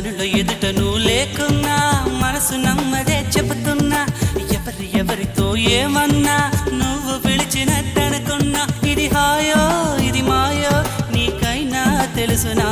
కనుల ఎదుట నువ్వు లేకున్నా మనసు నమ్మదే చెబుతున్నా ఎవరితో ఏమన్నా నువ్వు పిలిచినట్టనుకున్నా ఇది హాయో ఇది మాయో నీకైనా తెలుసునా